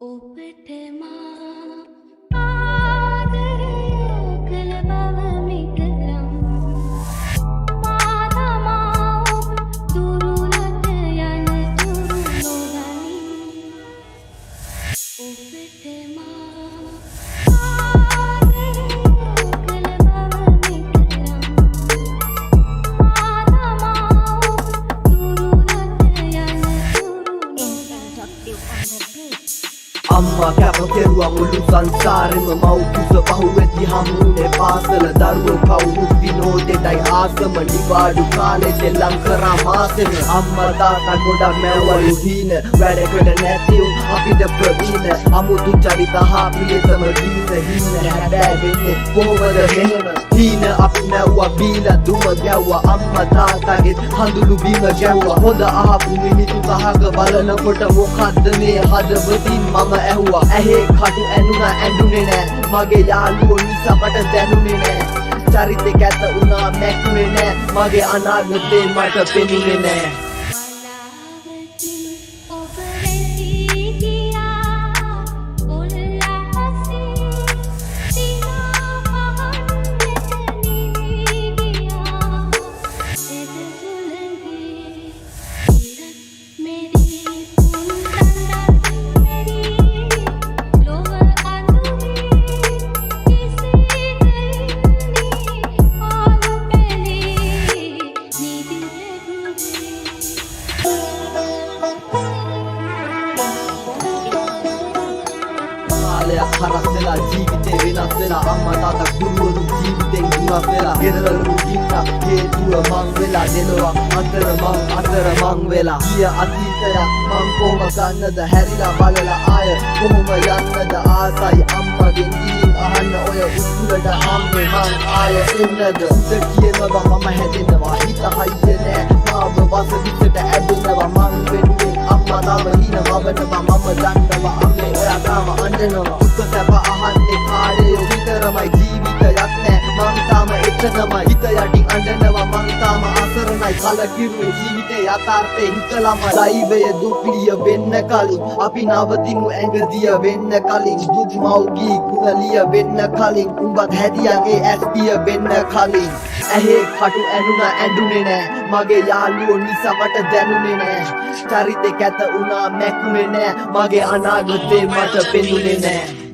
ඔබටම ආදරය කළ බව මිතරම් මා තමා ඔබ දුරුලට යන තුරු නොගනී ඔබටම ආදරය කළ බව මිතරම් මා තමා ඔබ දුරුලට යන තුරු අම්මා කැප කෙරුවා මුළු සංසාරෙම මව්කුස පහුවෙද්දි හමුුනේ පාසල දරුවෝ කවුරුත් විනෝදෙටයි ආසම නිවාඩු කාලේ දෙල්ලම් කරා මාසෙම අම්මා තාත්තා ගොඩක් මැව්වලු හීන වැඩකට නැති උන් අපිට ප්‍රවීණ අමුතු චරිත හා ප්‍රියතම ගීත හීන හැබැයි වෙන්නේ කොහොමද මෙහෙම හීන අපි නැව්වා බීලා දුම ගැව්වා අම්මා තාත්තගේ හඳුළු බීම ගැව්වා හොඳ අහපු මිනිත්තු 10ක බලනකොට මොකද්ද මේ හදවතින් මම ඇහුවා ඇහේ කටු ඇනුනා ඇඬුනේ නෑ මගේ යාළුවෝ නිසා මට දැනුනේ නෑ චරිතේ කැත වුණා මැකුනේ නෑ මගේ අනාගතේ මට පෙනුනේ නෑ හරස් වෙලා ජීවිතේ වෙනස් වෙලා අම්මා තාත්තා ගුරුවරු ජීවිතෙන් දුරස් වෙලා ගෙදරවල ජීවිත හේතුව මං වෙලා දෙනවා අතර මං වෙලා ගිය අතීතය මං කොහොම ගන්නද හැරිලා බලලා ආය කොහොම යන්නද ආසයි අම්මගෙන් ගිහින් අහන්න ඔය උස්කුලට හම්බේ මං ආය එන්නද උද කියනවා මම හැදෙනවා හිත හයිය නෑ මාව වස විසට ඇදෙනවා මං වෙනුවෙන් අම්මා තාම හින වවනවා මම දන්නවා අම්මේ ඔයා තාම අඬනවා සැප අහන්නේ කාලේ විතරමයි ජීවිතයක් නෑ මං තාම එතනමයි හිත යටින් අඬනවා මං තාම අසරණයි කලකිරුවේ ජීවිතේ යථාර්ථේ හිතලමයි දෛවය දුප්පිය වෙන්න කලින් අපි නවතිමු ඇඟදිය වෙන්න කලින් දුක් මව්ගී කුණලිය වෙන්න කලින් උඹත් හැදියාගේ ඇස්පිය වෙන්න කලින් ඇහේ කටු ඇනුනා ඇඬුනේ නෑ මගේ යාළුවෝ නිසා මට දැනුනේ නෑ චරිතේ කැත වුණා මැකුනේ නෑ මගේ අනාගතේ මට පෙනුනේ නෑ